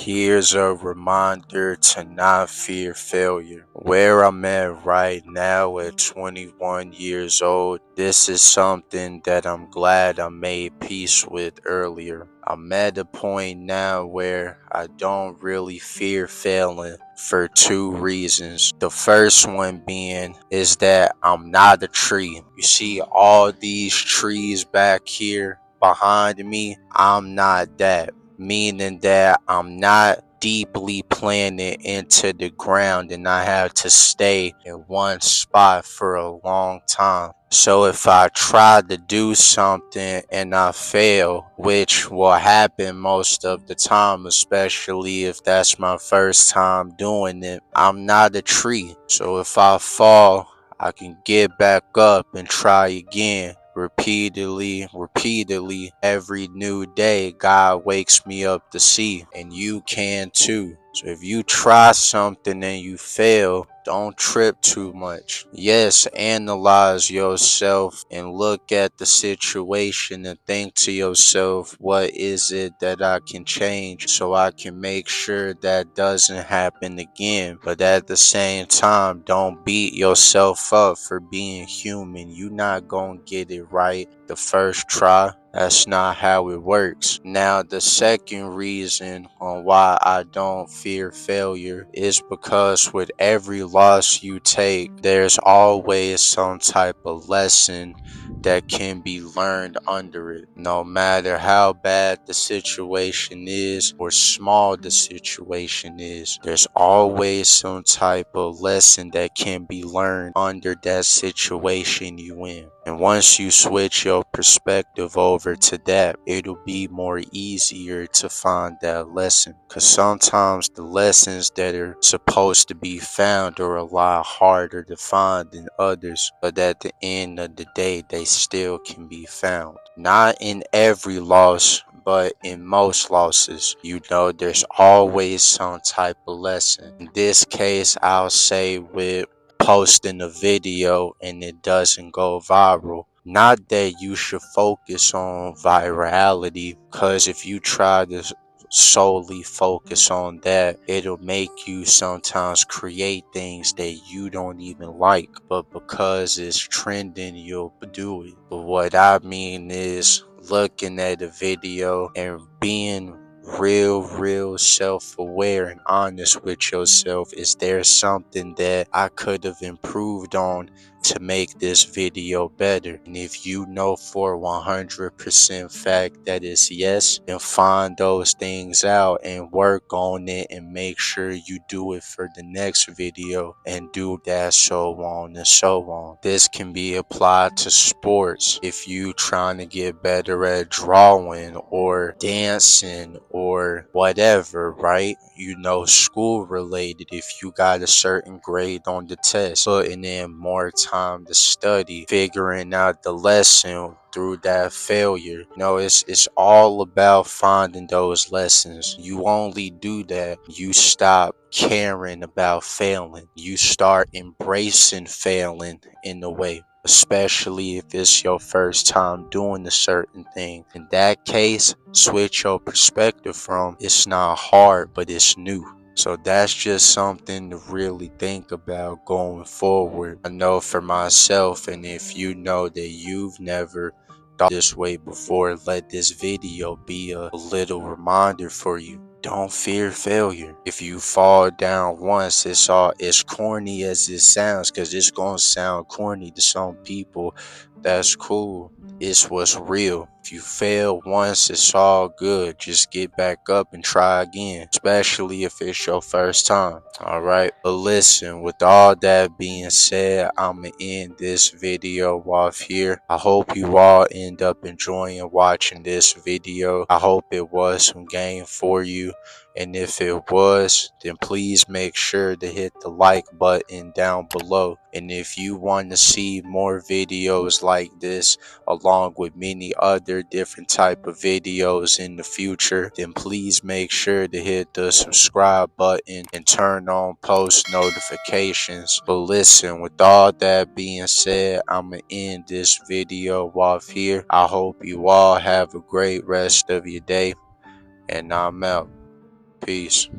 Here's a reminder to not fear failure. Where I'm at right now at 21 years old, this is something that I'm glad I made peace with earlier. I'm at a point now where I don't really fear failing for two reasons. The first one being is that I'm not a tree. You see all these trees back here behind me? I'm not that, meaning that I'm not deeply planted into the ground and I have to stay in one spot for a long time. So if I try to do something and I fail, which will happen most of the time, especially if that's my first time doing it, I'm not a tree. So if I fall, I can get back up and try again. Repeatedly, every new day, God wakes me up to see, and you can too. So if you try something and you fail, don't trip too much. Yes, analyze yourself and look at the situation and think to yourself, what is it that I can change so I can make sure that doesn't happen again? But at the same time, don't beat yourself up for being human. You're not gonna get it right the first try. That's not how it works. Now, the second reason on why I don't fear failure is because with every loss you take, there's always some type of lesson that can be learned under it. No matter how bad the situation is or small the situation is, there's always some type of lesson that can be learned under that situation you in. And once you switch your perspective over to that, it'll be more easier to find that lesson. Because sometimes the lessons that are supposed to be found are a lot harder to find than others. But at the end of the day, they still can be found. Not in every loss, but in most losses, there's always some type of lesson. In this case, I'll say with posting a video and it doesn't go viral. Not that you should focus on virality, because if you try to solely focus on that, it'll make you sometimes create things that you don't even like, but because it's trending, you'll do it. But what I mean is looking at a video and being real self-aware and honest with yourself. Is there something that I could have improved on to make this video better? And if you know for 100% fact that is yes, then find those things out and work on it and make sure you do it for the next video and do that, so on and so on. This can be applied to sports. If you trying to get better at drawing or dancing or whatever, right? School related, if you got a certain grade on the test, putting in more time to study, figuring out the lesson through that failure. It's all about finding those lessons. You only do that, you stop caring about failing. You start embracing failing in a way, especially if it's your first time doing a certain thing. In that case, switch your perspective from it's not hard, but it's new. So that's just something to really think about going forward. I know for myself, and if you know that you've never thought this way before, let this video be a little reminder for you. Don't fear failure. If you fall down once, it's as corny as it sounds, because it's gonna sound corny to some people. That's cool. It's what's real. If you fail once, it's all good. Just get back up and try again, especially if it's your first time. Alright, but listen, with all that being said, I'ma end this video off here. I hope you all end up enjoying watching this video. I hope it was some game for you. And if it was, then please make sure to hit the like button down below. And if you want to see more videos like this, along with many other different type of videos in the future, then please make sure to hit the subscribe button and turn on post notifications. But listen, with all that being said, I'ma end this video off here. I hope you all have a great rest of your day, and I'm out. Peace.